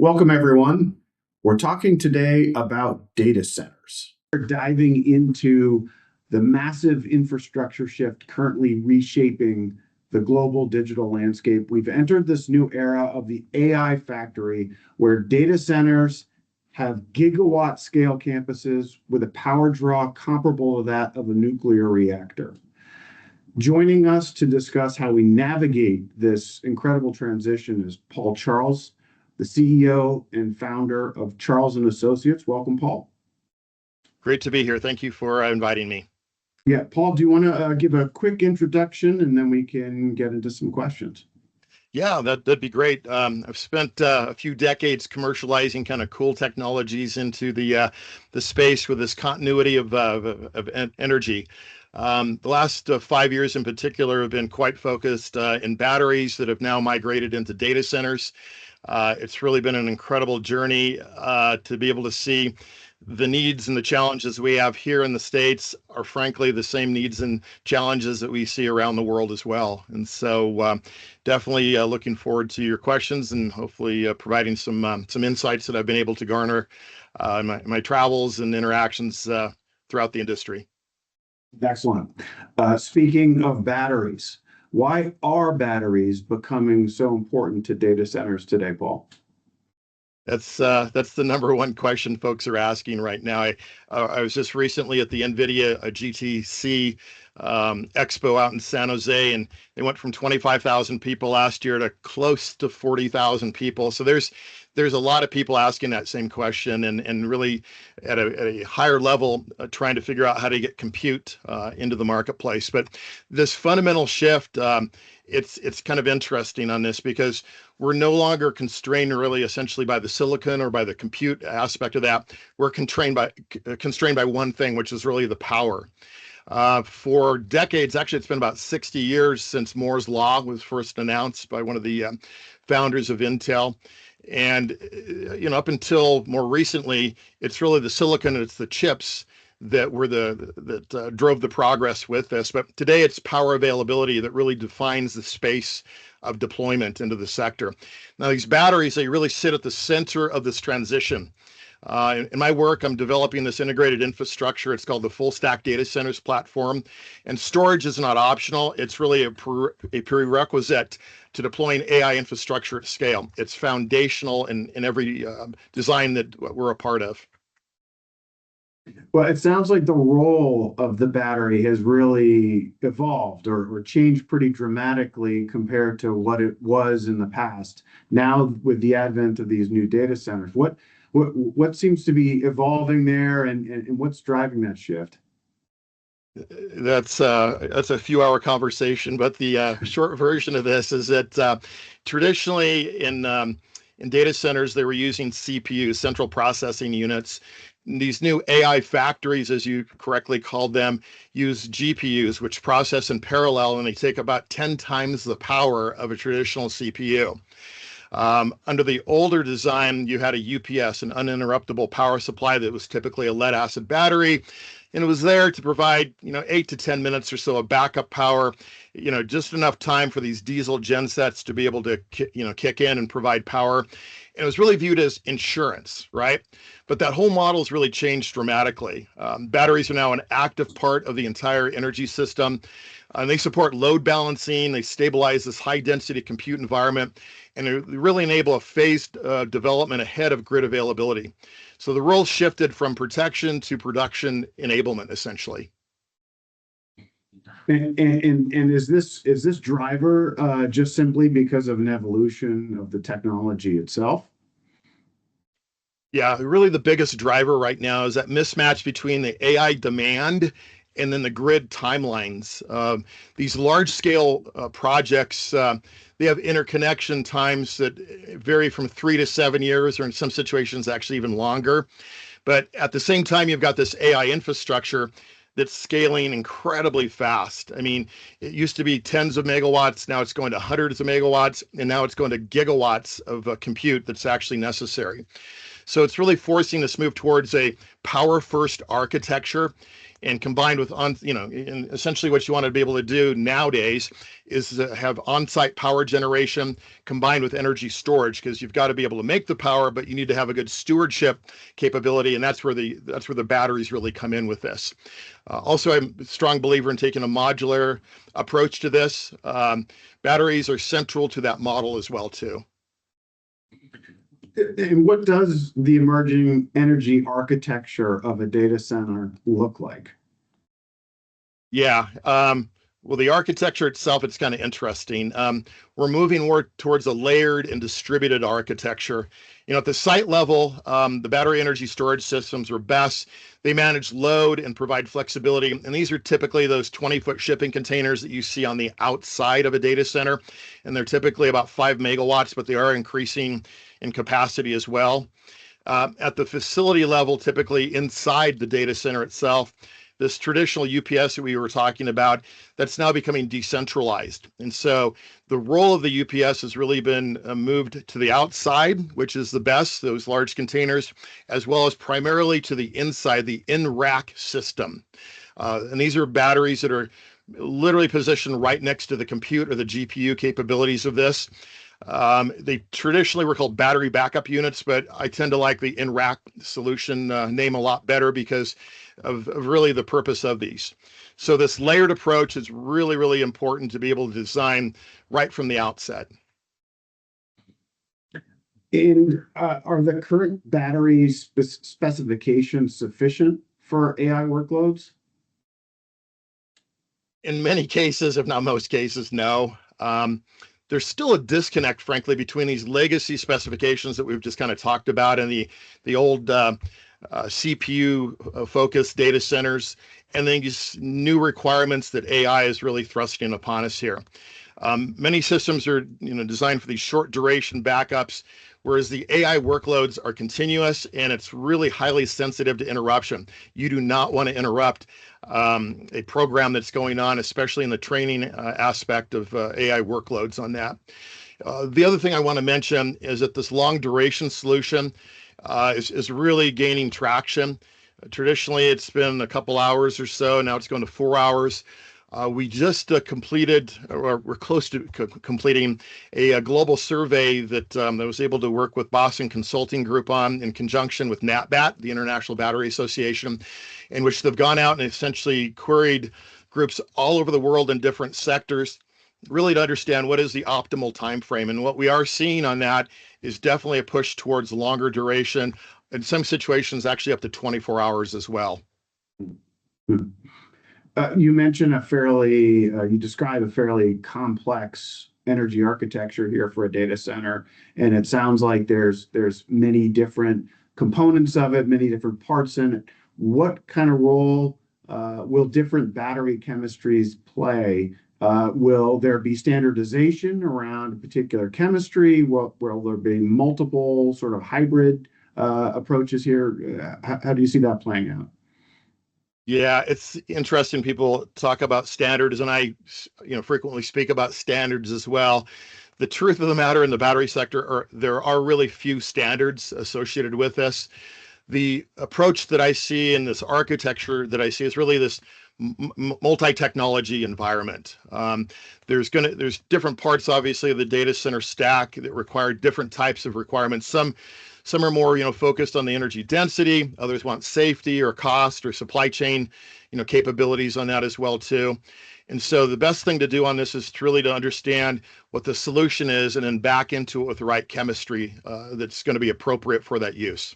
Welcome, everyone. We're talking today about data centers. We're diving into the massive infrastructure shift currently reshaping the global digital landscape. We've entered this new era of the AI factory where data centers have gigawatt scale campuses with a power draw comparable to that of a nuclear reactor. Joining us to discuss how we navigate this incredible transition is Paul Charles, the CEO and founder of Charles and Associates. Welcome, Paul. Great to be here. Thank you for inviting me. Yeah, Paul, do you want to give a quick introduction and then we can get into some questions? Yeah, that'd be great. I've spent a few decades commercializing kind of cool technologies into the space with this continuity of energy. The last 5 years in particular have been quite focused in batteries that have now migrated into data centers. It's really been an incredible journey to be able to see the needs and the challenges we have here in the States are frankly the same needs and challenges that we see around the world as well. And so definitely looking forward to your questions and hopefully providing some insights that I've been able to garner in my travels and interactions throughout the industry. Excellent. Speaking of batteries, why are batteries becoming so important to data centers today, Paul? That's the number one question folks are asking right now. I was just recently at the NVIDIA GTC Expo out in San Jose, and they went from 25,000 people last year to close to 40,000 people. So there's a lot of people asking that same question and really at a higher level trying to figure out how to get compute into the marketplace. But this fundamental shift, it's kind of interesting on this because we're no longer constrained really essentially by the silicon or by the compute aspect of that. We're constrained by one thing, which is really the power. For decades, actually, it's been about 60 years since Moore's Law was first announced by one of the founders of Intel. And up until more recently, it's really the silicon and it's the chips that were that drove the progress with this. But today, it's power availability that really defines the space of deployment into the sector. Now, these batteries, they really sit at the center of this transition. In my work, I'm developing this integrated infrastructure. It's called the Full Stack Data Centers platform. And storage is not optional. It's really a prerequisite to deploying AI infrastructure at scale. It's foundational in every design that we're a part of. Well, it sounds like the role of the battery has really evolved or changed pretty dramatically compared to what it was in the past. Now, with the advent of these new data centers, what seems to be evolving there and what's driving that shift? That's a few-hour conversation, but the short version of this is that traditionally in data centers they were using CPUs, central processing units. These new AI factories, as you correctly called them, use GPUs, which process in parallel, and they take about 10 times the power of a traditional CPU. Under the older design, you had a UPS, an uninterruptible power supply that was typically a lead acid battery, and it was there to provide 8 to 10 minutes or so of backup power, just enough time for these diesel gensets to be able to kick in and provide power. And it was really viewed as insurance, right? But that whole model has really changed dramatically. Batteries are now an active part of the entire energy system. And they support load balancing, they stabilize this high density compute environment, and they really enable a phased development ahead of grid availability. So the role shifted from protection to production enablement, essentially. And is this driver just simply because of an evolution of the technology itself? Yeah, really the biggest driver right now is that mismatch between the AI demand and then the grid timelines. These large-scale projects, they have interconnection times that vary from 3 to 7 years, or in some situations actually even longer. But at the same time, you've got this AI infrastructure that's scaling incredibly fast. I mean, it used to be tens of megawatts, now it's going to hundreds of megawatts, and now it's going to gigawatts of compute that's actually necessary. So it's really forcing this move towards a power first architecture, and combined with and essentially what you want to be able to do nowadays is to have on-site power generation combined with energy storage, because you've got to be able to make the power, but you need to have a good stewardship capability, and that's where the batteries really come in with this. Also, I'm a strong believer in taking a modular approach to this. Batteries are central to that model as well too. And what does the emerging energy architecture of a data center look like? Yeah. Well, the architecture itself, it's kind of interesting. We're moving more towards a layered and distributed architecture. At the site level, the battery energy storage systems are best. They manage load and provide flexibility. And these are typically those 20-foot shipping containers that you see on the outside of a data center. And they're typically about 5 megawatts, but they are increasing in capacity as well. At the facility level, typically inside the data center itself, this traditional UPS that we were talking about, that's now becoming decentralized. And so the role of the UPS has really been moved to the outside, which is the best, those large containers, as well as primarily to the inside, the in-rack system. And these are batteries that are literally positioned right next to the compute or the GPU capabilities of this. They traditionally were called battery backup units, but I tend to like the in-rack solution name a lot better because of really the purpose of these. So this layered approach is really, really important to be able to design right from the outset. And are the current battery specifications sufficient for AI workloads? In many cases, if not most cases, no. There's still a disconnect, frankly, between these legacy specifications that we've just kind of talked about and the old CPU focused data centers, and then these new requirements that AI is really thrusting upon us here. Many systems are designed for these short duration backups, whereas the AI workloads are continuous and it's really highly sensitive to interruption. You do not want to interrupt a program that's going on, especially in the training aspect of AI workloads on that. The other thing I want to mention is that this long duration solution is really gaining traction. Traditionally, it's been a couple hours or so. Now it's going to 4 hours. We just completed, or we're close to completing, a global survey that I was able to work with Boston Consulting Group on in conjunction with NatBat, the International Battery Association, in which they've gone out and essentially queried groups all over the world in different sectors, really to understand what is the optimal time frame. And what we are seeing on that is definitely a push towards longer duration, in some situations actually up to 24 hours as well. You mentioned you describe a fairly complex energy architecture here for a data center, and it sounds like there's many different components of it, many different parts in it. What kind of role will different battery chemistries play? Will there be standardization around a particular chemistry? Will there be multiple sort of hybrid approaches here? How do you see that playing out? Yeah, it's interesting. People talk about standards, and I, frequently speak about standards as well. The truth of the matter in the battery sector there are really few standards associated with this. The approach that I see in this architecture that I see is really this multi-technology environment. There's different parts, obviously, of the data center stack that require different types of requirements. Some are more, focused on the energy density. Others want safety or cost or supply chain, capabilities on that as well too. And so the best thing to do on this is truly to understand what the solution is and then back into it with the right chemistry that's going to be appropriate for that use.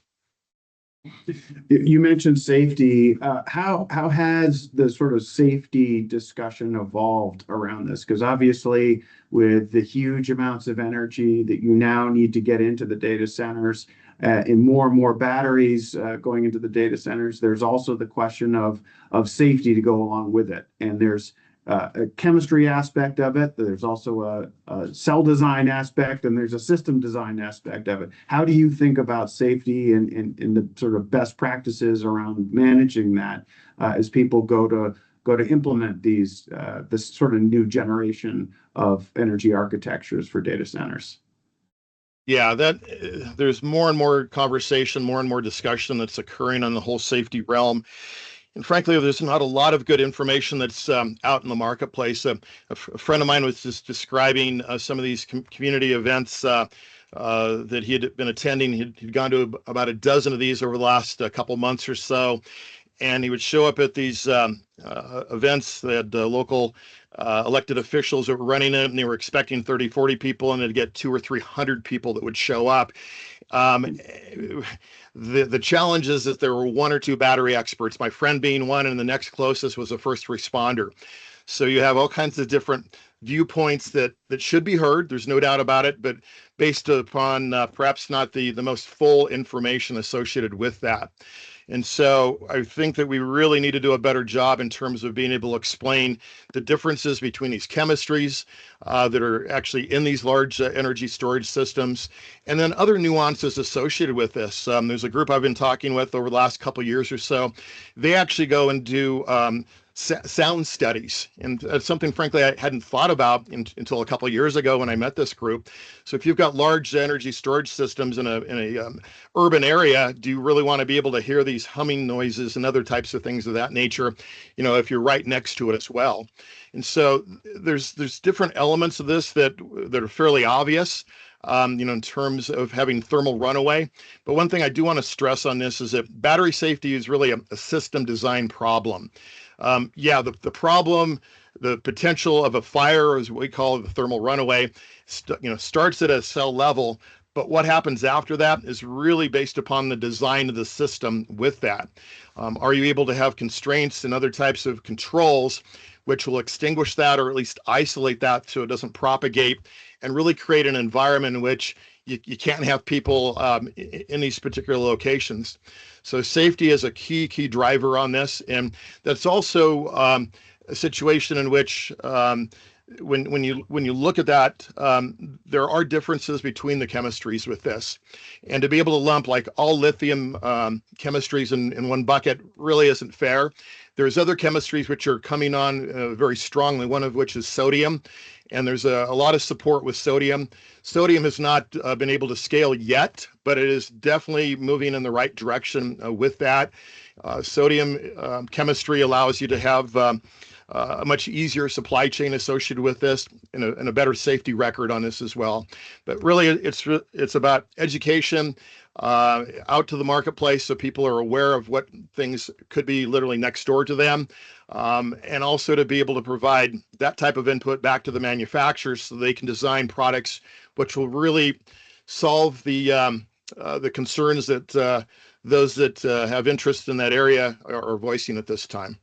You mentioned safety. How has the sort of safety discussion evolved around this? Because obviously, with the huge amounts of energy that you now need to get into the data centers, and more batteries going into the data centers, there's also the question of safety to go along with it. And there's a chemistry aspect of it. There's also a cell design aspect, and there's a system design aspect of it. How do you think about safety and the sort of best practices around managing that as people go to implement this sort of new generation of energy architectures for data centers? Yeah, that there's more and more conversation, more and more discussion that's occurring on the whole safety realm. And frankly, there's not a lot of good information that's out in the marketplace. A friend of mine was just describing some of these community events that he had been attending. He'd gone to about a dozen of these over the last couple months or so, and he would show up at these events that local elected officials that were running it, and they were expecting 30, 40 people, and they'd get 200 or 300 people that would show up. Um, the challenge is that there were one or two battery experts, my friend being one, and the next closest was a first responder. So you have all kinds of different viewpoints that should be heard. There's no doubt about it, but based upon perhaps not the most full information associated with that. And so I think that we really need to do a better job in terms of being able to explain the differences between these chemistries that are actually in these large energy storage systems, and then other nuances associated with this. There's a group I've been talking with over the last couple of years or so. They actually go and do sound studies, and that's something frankly I hadn't thought about until a couple of years ago when I met this group. So if you've got large energy storage systems in a urban area, do you really want to be able to hear these humming noises and other types of things of that nature, if you're right next to it as well? And so there's different elements of this that are fairly obvious, in terms of having thermal runaway. But one thing I do want to stress on this is that battery safety is really a system design problem. The problem, the potential of a fire, as we call it, the thermal runaway, starts at a cell level. But what happens after that is really based upon the design of the system with that. Are you able to have constraints and other types of controls which will extinguish that, or at least isolate that so it doesn't propagate, and really create an environment in which you can't have people in these particular locations. So safety is a key driver on this, and that's also a situation in which when you look at that, there are differences between the chemistries with this, and to be able to lump like all lithium chemistries in one bucket really isn't fair. There's other chemistries which are coming on very strongly, one of which is sodium, and there's a lot of support with sodium. Sodium has not been able to scale yet, but it is definitely moving in the right direction with that. Sodium chemistry allows you to have a much easier supply chain associated with this, and a better safety record on this as well. But really, it's about education out to the marketplace so people are aware of what things could be literally next door to them, and also to be able to provide that type of input back to the manufacturers so they can design products which will really solve the concerns that those that have interest in that area are voicing at this time.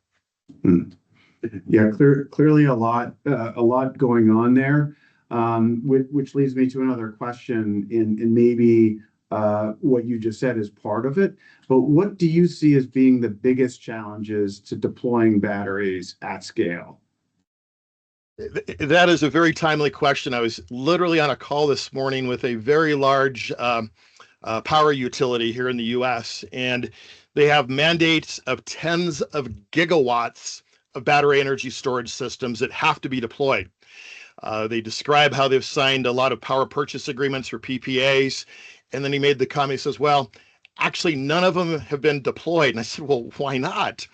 Yeah, clearly a lot going on there, which leads me to another question, and maybe what you just said is part of it. But what do you see as being the biggest challenges to deploying batteries at scale? That is a very timely question. I was literally on a call this morning with a very large power utility here in the US, and they have mandates of tens of gigawatts of battery energy storage systems that have to be deployed. They describe how they've signed a lot of power purchase agreements for PPAs. And then he made the comment, he says, well, actually, none of them have been deployed. And I said, well, why not?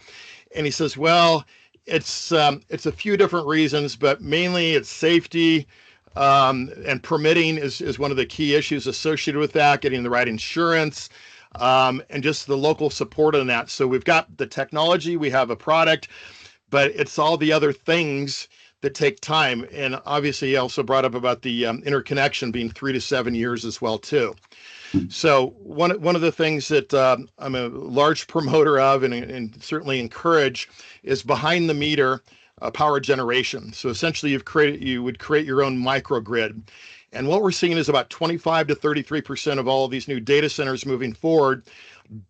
And he says, well, it's a few different reasons, but mainly it's safety, and permitting is one of the key issues associated with that, getting the right insurance, and just the local support on that. So we've got the technology, we have a product, but it's all the other things that take time. And obviously, he also brought up about the interconnection being 3 to 7 years as well, too. So one of the things that I'm a large promoter of and certainly encourage is behind the meter power generation. So essentially, you would create your own microgrid. And what we're seeing is about 25 to 33% of all of these new data centers moving forward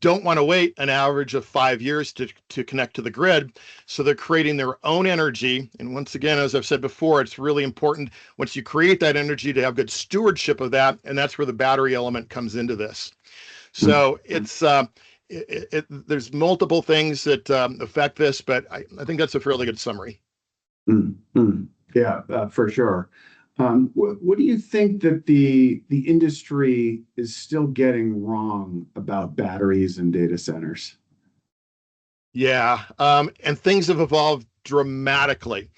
don't want to wait an average of 5 years to connect to the grid. So they're creating their own energy. And once again, as I've said before, it's really important once you create that energy to have good stewardship of that. And that's where the battery element comes into this. So it's there's multiple things that affect this, but I think that's a fairly good summary. Yeah, for sure. What do you think that the industry is still getting wrong about batteries and data centers? Yeah, and things have evolved dramatically.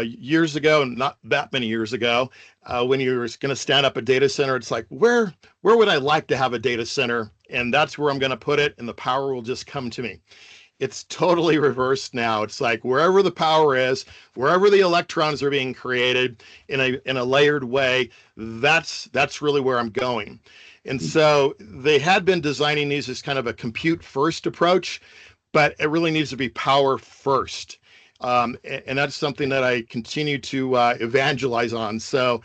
Years ago, not that many years ago, when you were going to stand up a data center, it's like, where would I like to have a data center? And that's where I'm going to put it, and the power will just come to me. It's totally reversed now. It's like wherever the power is, wherever the electrons are being created in a layered way, that's really where I'm going. And so they had been designing these as kind of a compute first approach, but it really needs to be power first. And that's something that I continue to evangelize on. So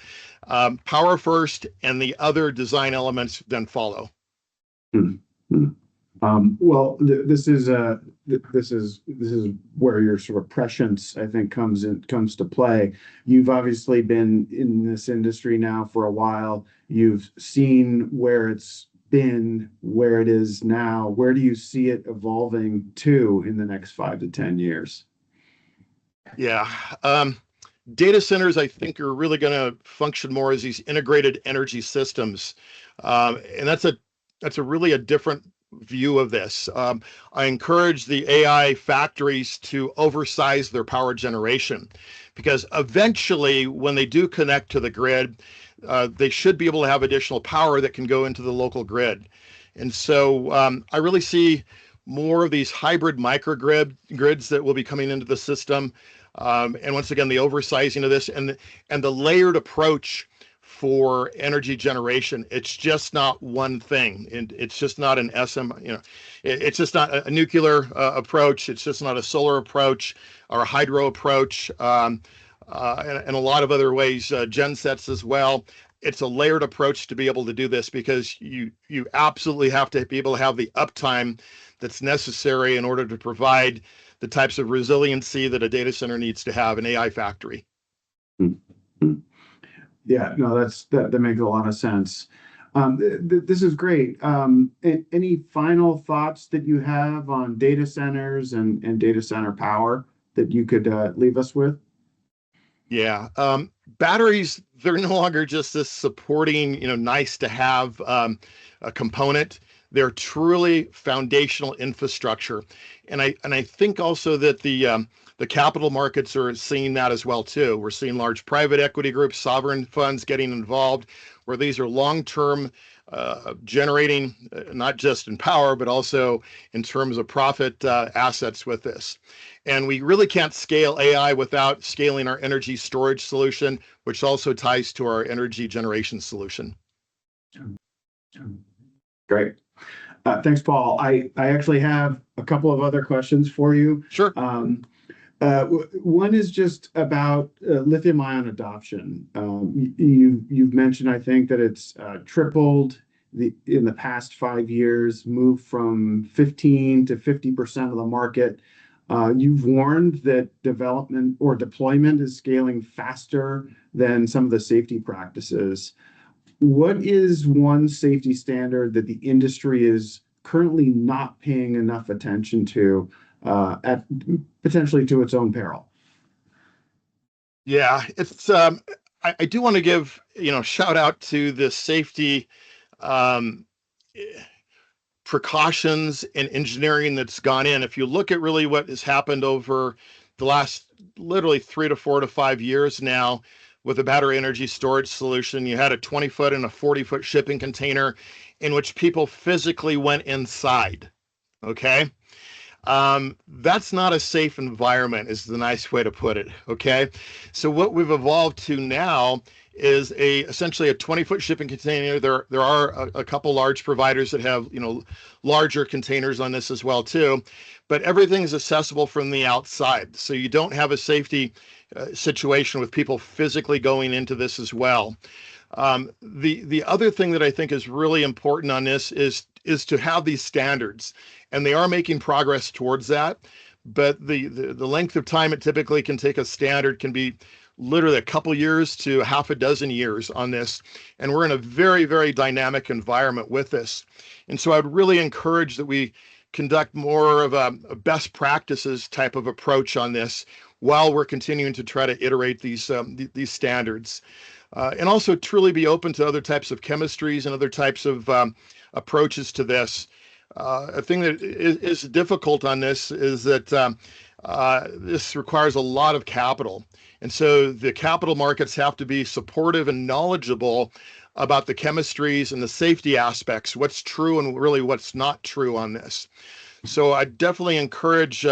power first, and the other design elements then follow. Hmm. Hmm. Well, this is where your sort of prescience, I think, comes to play. You've obviously been in this industry now for a while. You've seen where it's been, where it is now. Where do you see it evolving to in the next 5 to 10 years? Yeah. Data centers, I think, are really going to function more as these integrated energy systems, and that's a really a different view of this. I encourage the AI factories to oversize their power generation, because eventually, when they do connect to the grid, they should be able to have additional power that can go into the local grid. And so I really see more of these hybrid grids that will be coming into the system. And once again, the oversizing of this and the layered approach for energy generation. It's just not one thing, and it's just not an SM. It's just not a nuclear approach. It's just not a solar approach or a hydro approach, and a lot of other ways, gen sets as well. It's a layered approach to be able to do this, because you absolutely have to be able to have the uptime that's necessary in order to provide the types of resiliency that a data center needs to have, an AI factory. Hmm. Hmm. Yeah, no, that makes a lot of sense. This is great. Any final thoughts that you have on data centers and data center power that you could leave us with? Yeah. Batteries, they're no longer just this supporting, nice to have a component. They're truly foundational infrastructure. And I think also that the capital markets are seeing that as well too. We're seeing large private equity groups, sovereign funds getting involved, where these are long-term generating, not just in power, but also in terms of profit assets with this. And we really can't scale AI without scaling our energy storage solution, which also ties to our energy generation solution. Great. Thanks, Paul. I actually have a couple of other questions for you. Sure. One is just about lithium ion adoption. You've mentioned, I think, that it's tripled in the past 5 years, moved from 15 to 50% of the market. You've warned that development or deployment is scaling faster than some of the safety practices. What is one safety standard that the industry is currently not paying enough attention to, at potentially to its own peril? Yeah, it's I do want to give, shout out to the safety um, precautions and engineering that's gone in. If you look at really what has happened over the last literally 3 to 4 to 5 years now with a battery energy storage solution, you had a 20-foot and a 40-foot shipping container in which people physically went inside. Okay. That's not a safe environment, is the nice way to put it. Okay. So what we've evolved to now is essentially a 20-foot shipping container. There are a couple large providers that have, larger containers on this as well too, but everything is accessible from the outside. So you don't have a safety situation with people physically going into this as well. The other thing that I think is really important on this is to have these standards, and they are making progress towards that. But the length of time it typically can take a standard can be literally a couple years to half a dozen years on this, and we're in a very, very dynamic environment with this. And so I'd really encourage that we conduct more of a best practices type of approach on this while we're continuing to try to iterate these standards. and also truly be open to other types of chemistries and other types of approaches to this. A thing that is difficult on this is that this requires a lot of capital. And so the capital markets have to be supportive and knowledgeable about the chemistries and the safety aspects, what's true and really what's not true on this. So I definitely encourage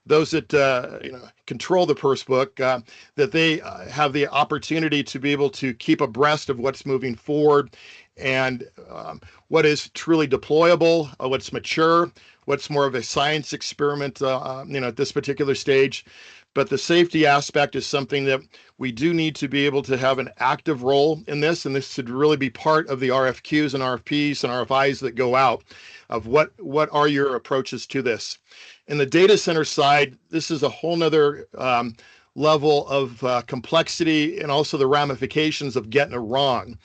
those that control the purse book that they have the opportunity to be able to keep abreast of what's moving forward and what is truly deployable, what's mature, what's more of a science experiment, at this particular stage. But the safety aspect is something that we do need to be able to have an active role in this, and this should really be part of the RFQs and RFPs and RFIs that go out of what are your approaches to this. In the data center side, this is a whole nother level of complexity and also the ramifications of getting it wrong.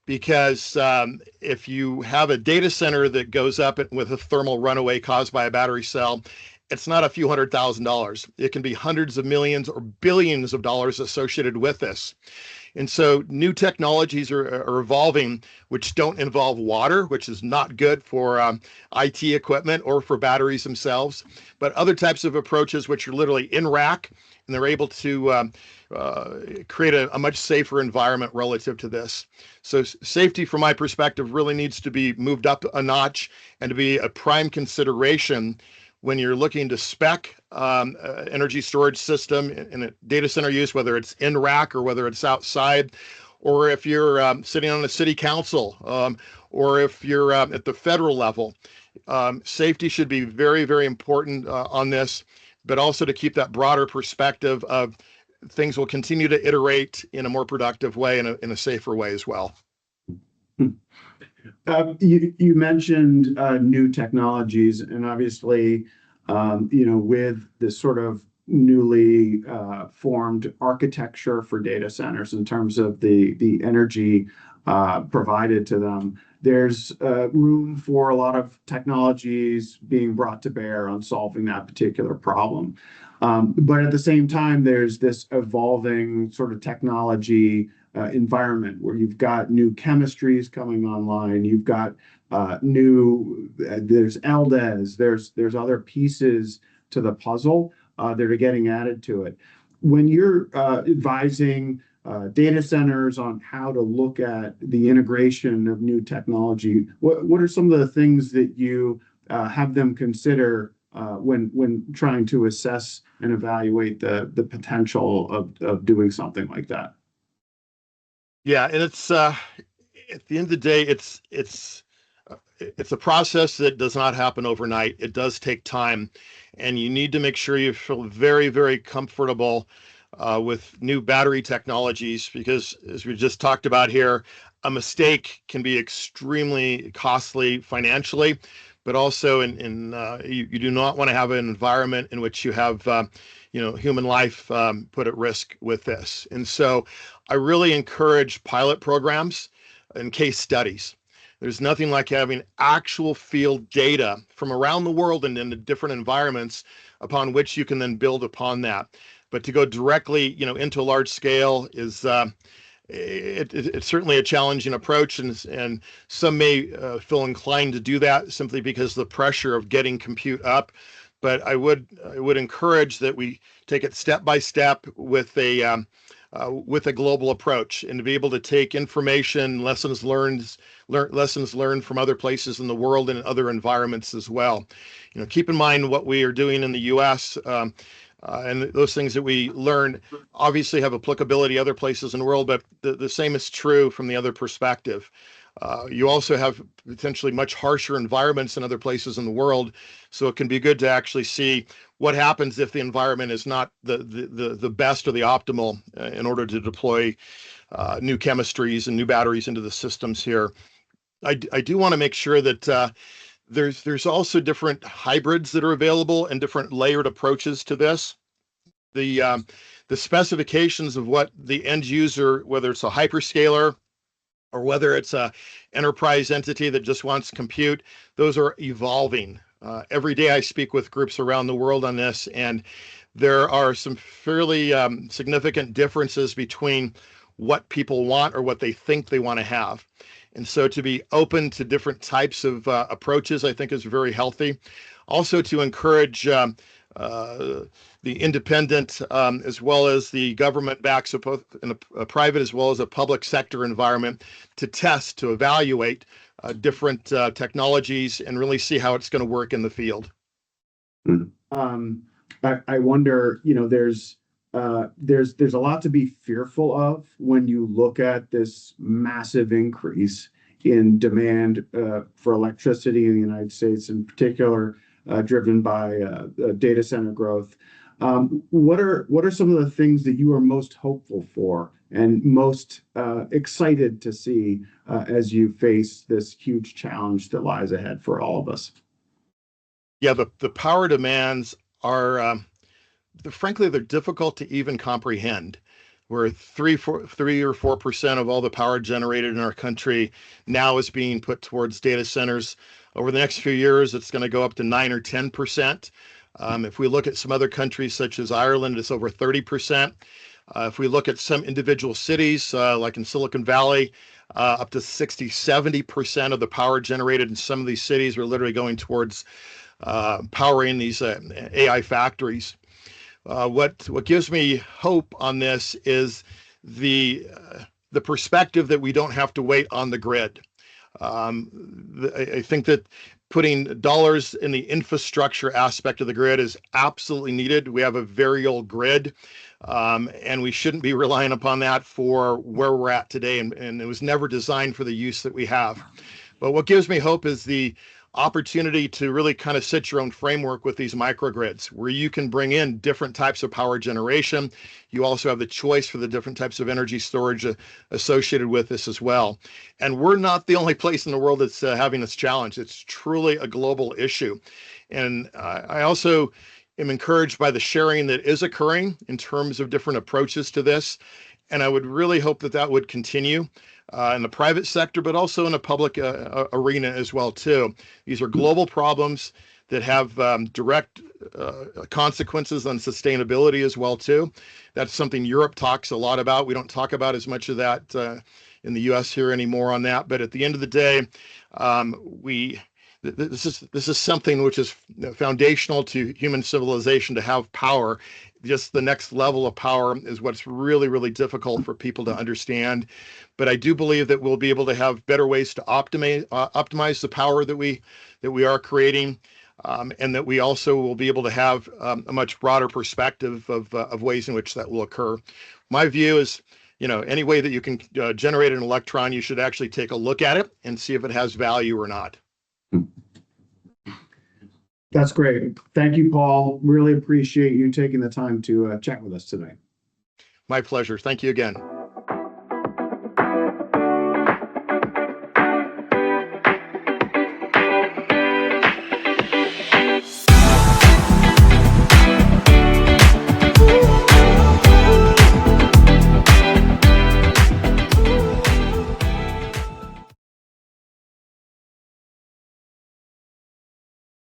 Because if you have a data center that goes up with a thermal runaway caused by a battery cell, it's not a few $100,000. It can be hundreds of millions or billions of dollars associated with this. And so new technologies are evolving, which don't involve water, which is not good for IT equipment or for batteries themselves, but other types of approaches which are literally in rack, and they're able to create a much safer environment relative to this. So safety, from my perspective, really needs to be moved up a notch and to be a prime consideration when you're looking to spec energy storage system in a data center use, whether it's in rack or whether it's outside, or if you're sitting on a city council, or if you're at the federal level. Safety should be very, very important on this, but also to keep that broader perspective of things will continue to iterate in a more productive way and in a safer way as well. You mentioned new technologies, and obviously, with this sort of newly formed architecture for data centers in terms of the energy provided to them, there's room for a lot of technologies being brought to bear on solving that particular problem. But at the same time, there's this evolving sort of technology environment where you've got new chemistries coming online, you've got there's LDES, there's other pieces to the puzzle that are getting added to it. When you're advising data centers on how to look at the integration of new technology, what are some of the things that you have them consider when trying to assess and evaluate the potential of doing something like that? Yeah, and it's at the end of the day, it's a process that does not happen overnight. It does take time, and you need to make sure you feel very, very comfortable with new battery technologies, because as we just talked about here, a mistake can be extremely costly financially, but also you do not want to have an environment in which you have human life put at risk with this. And so I really encourage pilot programs and case studies. There's nothing like having actual field data from around the world and in the different environments upon which you can then build upon that. But to go directly, into a large scale is it's certainly a challenging approach, and some may feel inclined to do that simply because of the pressure of getting compute up. But I would encourage that we take it step by step with a global approach, and to be able to take information, lessons learned from other places in the world and other environments as well. Keep in mind what we are doing in the U.S. And those things that we learn obviously have applicability other places in the world, but the same is true from the other perspective. You also have potentially much harsher environments in other places in the world, so it can be good to actually see what happens if the environment is not the best or the optimal in order to deploy new chemistries and new batteries into the systems here. I do want to make sure that there's also different hybrids that are available and different layered approaches to this. The specifications of what the end user, whether it's a hyperscaler or whether it's a enterprise entity that just wants compute, those are evolving. Every day I speak with groups around the world on this, and there are some fairly significant differences between what people want or what they think they want to have. And so to be open to different types of approaches, I think is very healthy. Also to encourage uh, the independent as well as the government backs both in a private as well as a public sector environment to test, to evaluate different technologies and really see how it's going to work in the field. I wonder, there's a lot to be fearful of when you look at this massive increase in demand for electricity in the United States, in particular, driven by data center growth. What are some of the things that you are most hopeful for and most excited to see as you face this huge challenge that lies ahead for all of us? Yeah, the power demands are frankly they're difficult to even comprehend. Where 3 or 4% of all the power generated in our country now is being put towards data centers. Over the next few years, it's going to go up to 9 or 10%. If we look at some other countries such as Ireland, it's over 30%. If we look at some individual cities, like in Silicon Valley, up to 60, 70% of the power generated in some of these cities are literally going towards powering these AI factories. What gives me hope on this is the perspective that we don't have to wait on the grid. I think that putting dollars in the infrastructure aspect of the grid is absolutely needed. We have a very old grid, and we shouldn't be relying upon that for where we're at today. And it was never designed for the use that we have. But what gives me hope is the opportunity to really kind of set your own framework with these microgrids where you can bring in different types of power generation. You also have the choice for the different types of energy storage associated with this as well. And we're not the only place in the world that's having this challenge. It's truly a global issue. And I also am encouraged by the sharing that is occurring in terms of different approaches to this. And I would really hope that that would continue in the private sector, but also in the public arena as well too. These are global problems that have direct consequences on sustainability as well too. That's something Europe talks a lot about. We don't talk about as much of that in the U.S. here anymore on that. But at the end of the day, this is something which is foundational to human civilization to have power. Just the next level of power is what's really, really difficult for people to understand. But I do believe that we'll be able to have better ways to optimize the power that we are creating, and that we also will be able to have a much broader perspective of ways in which that will occur. My view is, any way that you can generate an electron, you should actually take a look at it and see if it has value or not. That's great. Thank you, Paul. Really appreciate you taking the time to chat with us today. My pleasure. Thank you again.